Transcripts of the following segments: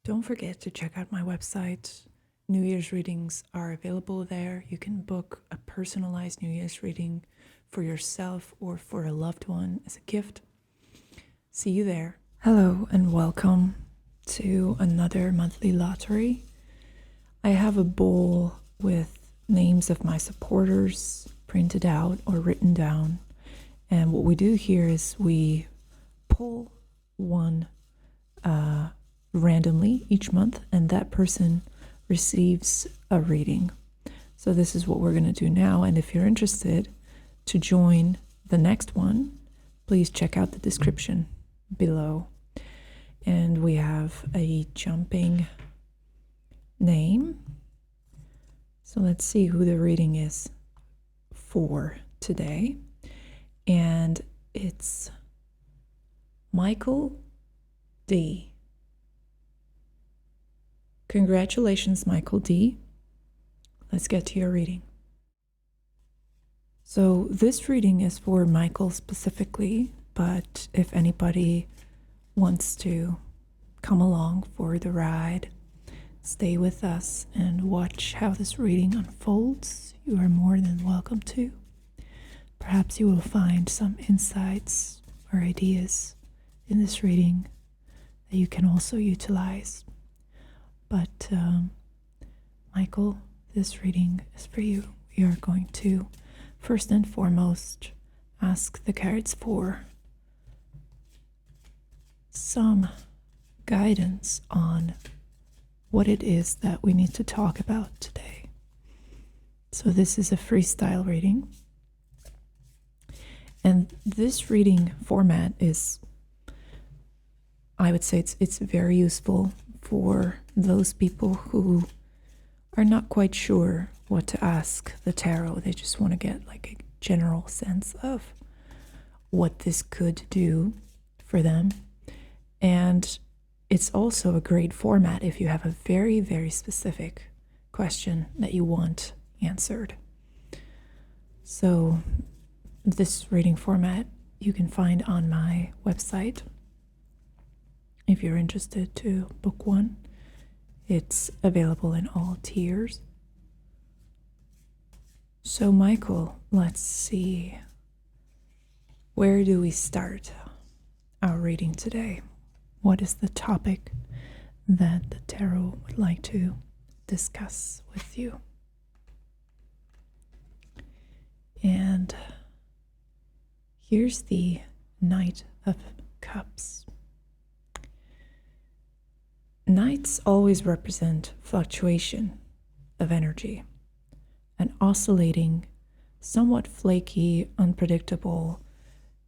Don't forget to check out my website. New Year's readings are available there. You can book a personalized New Year's reading for yourself or for a loved one as a gift. See you there. Hello and welcome to another monthly lottery. I have a bowl with names of my supporters printed out or written down. And what we do here is we pull one randomly each month, and that person receives a reading. So this is what we're going to do now. And if you're interested to join the next one, please check out the description below. And we have a jumping name. So let's see who the reading is for today. And it's Michael D. Congratulations, Michael D. Let's get to your reading. So this reading is for Michael specifically, but if anybody wants to come along for the ride, stay with us and watch how this reading unfolds, you are more than welcome to. Perhaps you will find some insights or ideas in this reading that you can also utilize. But Michael, this reading is for you. We are going to first and foremost ask the cards for some guidance on what it is that we need to talk about today. So this is a freestyle reading. And this reading format is, I would say it's very useful for those people who are not quite sure what to ask the tarot. They just want to get like a general sense of what this could do for them. And it's also a great format if you have a very, very specific question that you want answered. So this reading format you can find on my website. If you're interested to book one, it's available in all tiers. So Michael, let's see. Where do we start our reading today? What is the topic that the tarot would like to discuss with you? And here's the Knight of Cups. Knights always represent fluctuation of energy, an oscillating, somewhat flaky, unpredictable,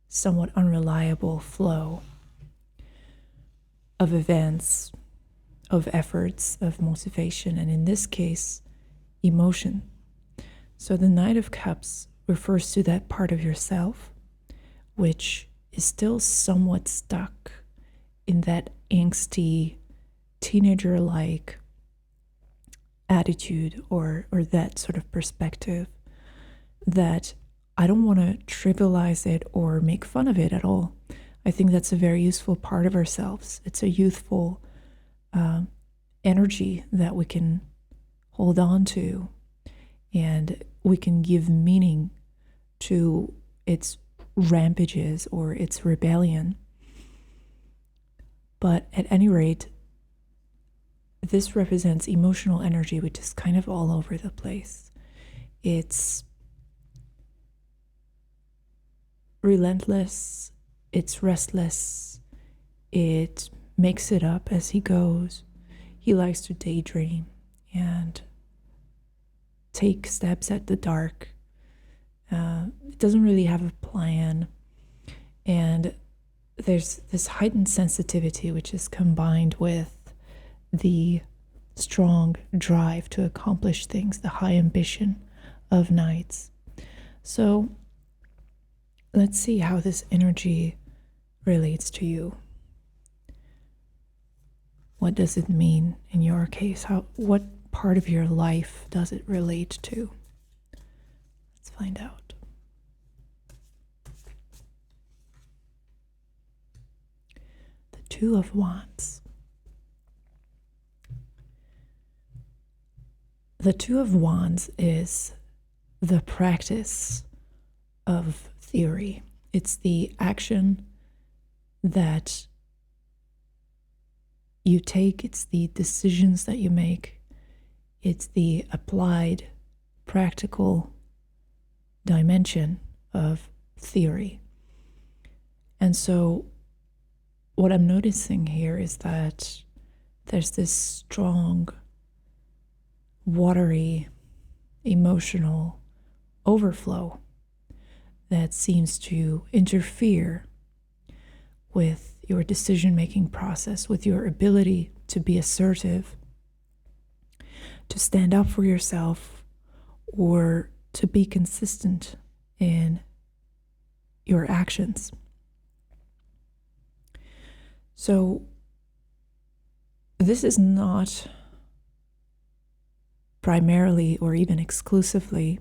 somewhat unreliable flow of events, of efforts, of motivation, and in this case, emotion. So the Knight of Cups refers to that part of yourself which is still somewhat stuck in that angsty, teenager-like attitude or that sort of perspective that I don't want to trivialize it or make fun of it at all. I think that's a very useful part of ourselves. It's a youthful energy that we can hold on to, and we can give meaning to its rampages or its rebellion. But at any rate, this represents emotional energy which is kind of all over the place. It's relentless, it's restless, it makes it up as he goes. He likes to daydream and take steps at the dark. It doesn't really have a plan. And there's this heightened sensitivity which is combined with the strong drive to accomplish things, the high ambition of knights. So let's see how this energy relates to you. What does it mean in your case? What part of your life does it relate to? Let's find out. The Two of Wands. The Two of Wands is the practice of theory. It's the action that you take, it's the decisions that you make, it's the applied practical dimension of theory. And so what I'm noticing here is that there's this strong, watery, emotional overflow that seems to interfere with your decision-making process, with your ability to be assertive, to stand up for yourself, or to be consistent in your actions. So this is not primarily or even exclusively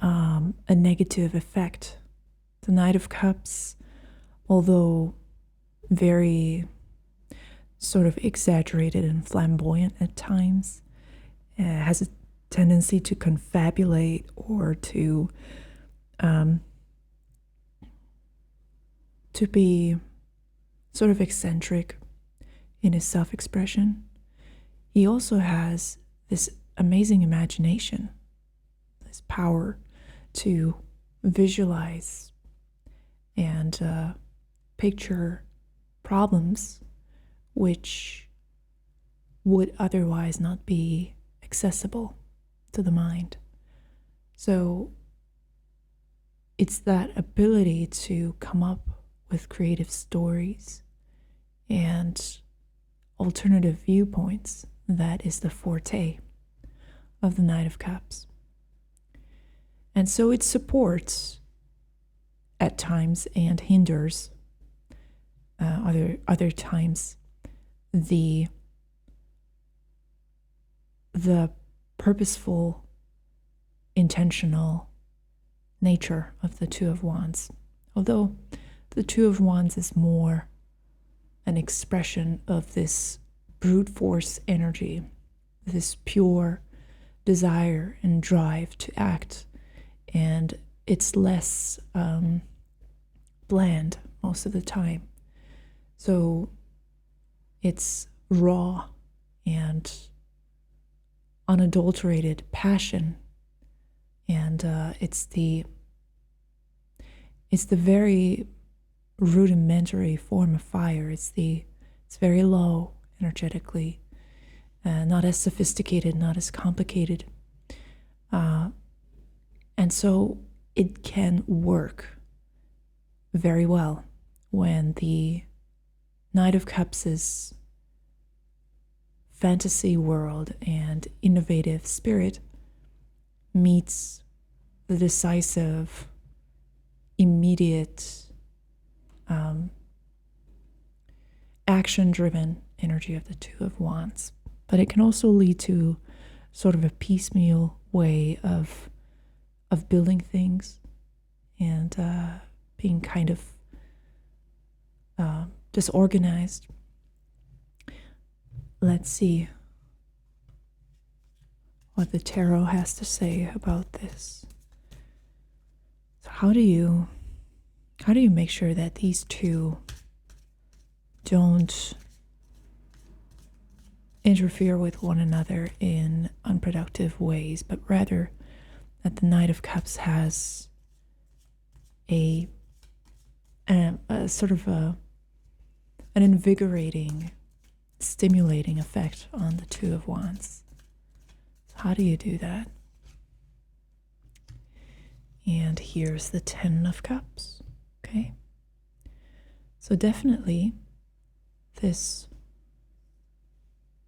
a negative effect. The Knight of Cups, although very sort of exaggerated and flamboyant at times, has a tendency to confabulate or to be sort of eccentric in his self-expression. He also has this amazing imagination, this power to visualize and picture problems which would otherwise not be accessible to the mind. So it's that ability to come up with creative stories and alternative viewpoints that is the forte of the Knight of Cups. And so it supports at times and hinders other times the purposeful, intentional nature of the Two of Wands. Although the Two of Wands is more an expression of this brute force energy, this pure desire and drive to act, and it's less bland most of the time. So it's raw and unadulterated passion, and it's the very rudimentary form of fire. It's very low energetically, not as sophisticated, not as complicated, and so it can work very well when the Knight of Cups' fantasy world and innovative spirit meets the decisive, immediate, action-driven energy of the Two of Wands. But it can also lead to sort of a piecemeal way of building things and being kind of disorganized. Let's see what the tarot has to say about this. So how do you make sure that these two don't interfere with one another in unproductive ways, but rather that the Knight of Cups has a sort of an invigorating, stimulating effect on the Two of Wands? So how do you do that? And here's the Ten of Cups. Okay. So definitely this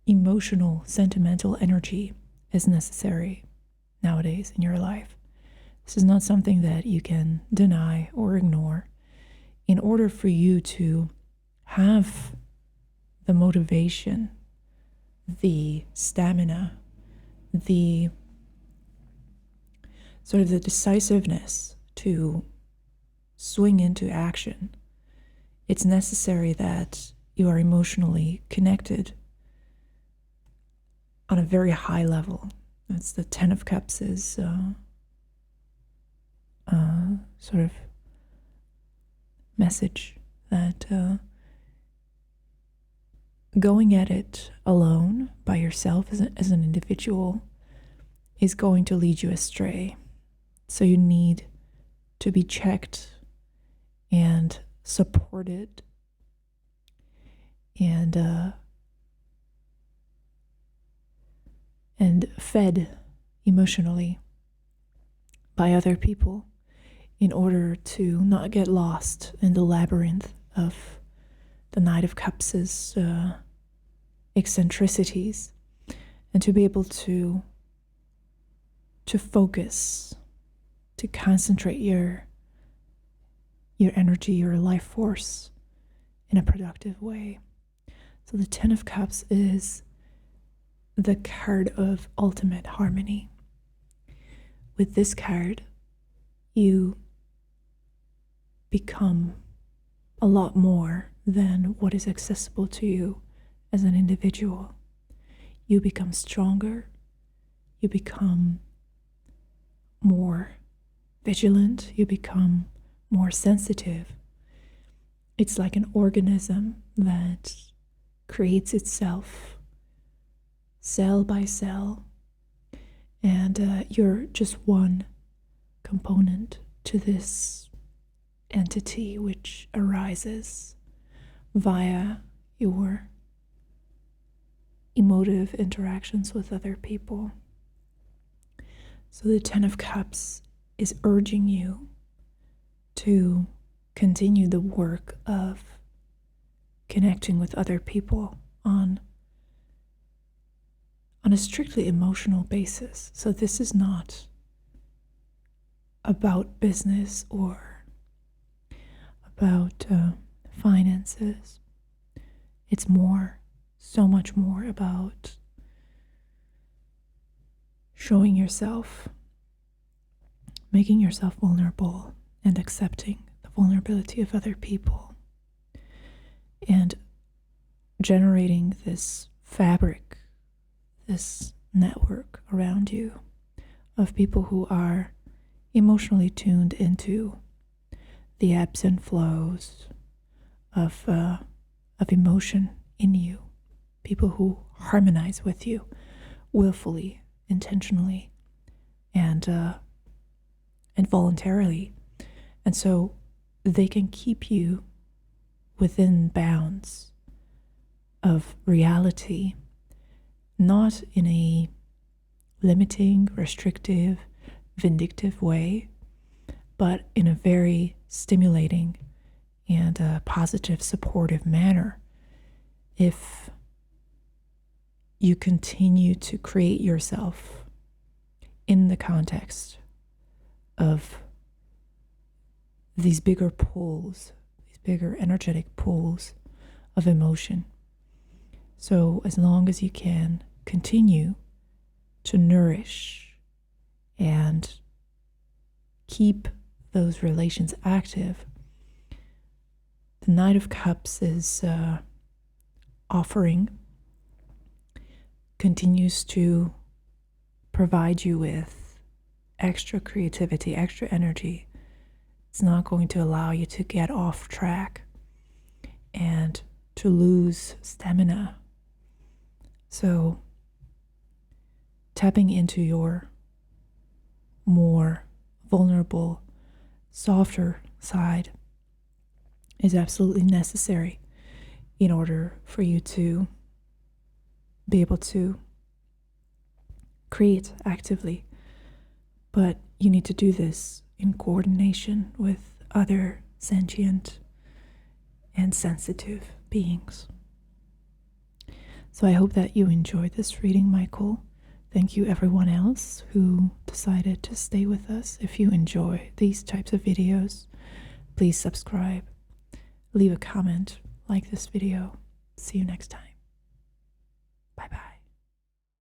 emotional, sentimental energy is necessary nowadays in your life. This is not something that you can deny or ignore. In order for you to have the motivation, the stamina, the sort of the decisiveness to swing into action, it's necessary that you are emotionally connected on a very high level. It's the Ten of Cups is sort of message that going at it alone by yourself as an individual is going to lead you astray. So you need to be checked and supported and fed emotionally by other people in order to not get lost in the labyrinth of the Knight of Cups' eccentricities, and to be able to focus, to concentrate your energy, your life force in a productive way. So the Ten of Cups is the card of ultimate harmony. With this card, you become a lot more than what is accessible to you as an individual. You become stronger. You become more vigilant. You become more sensitive. It's like an organism that creates itself cell by cell, and you're just one component to this entity which arises via your emotive interactions with other people. So the Ten of Cups is urging you to continue the work of connecting with other people on a strictly emotional basis. So this is not about business or about finances. It's more, so much more about showing yourself, making yourself vulnerable, and accepting the vulnerability of other people, and generating this fabric, this network around you of people who are emotionally tuned into the ebbs and flows of emotion in you, people who harmonize with you willfully, intentionally, and voluntarily. And so they can keep you within bounds of reality, not in a limiting, restrictive, vindictive way, but in a very stimulating and positive, supportive manner. If you continue to create yourself in the context of these bigger pools, these bigger energetic pools of emotion. So as long as you can continue to nourish and keep those relations active, the Knight of Cups is offering, continues to provide you with extra creativity, extra energy. It's not going to allow you to get off track and to lose stamina. So tapping into your more vulnerable, softer side is absolutely necessary in order for you to be able to create actively. But you need to do this in coordination with other sentient and sensitive beings. So I hope that you enjoyed this reading, Michael. Thank you everyone else who decided to stay with us. If you enjoy these types of videos, please subscribe, leave a comment, like this video. See you next time.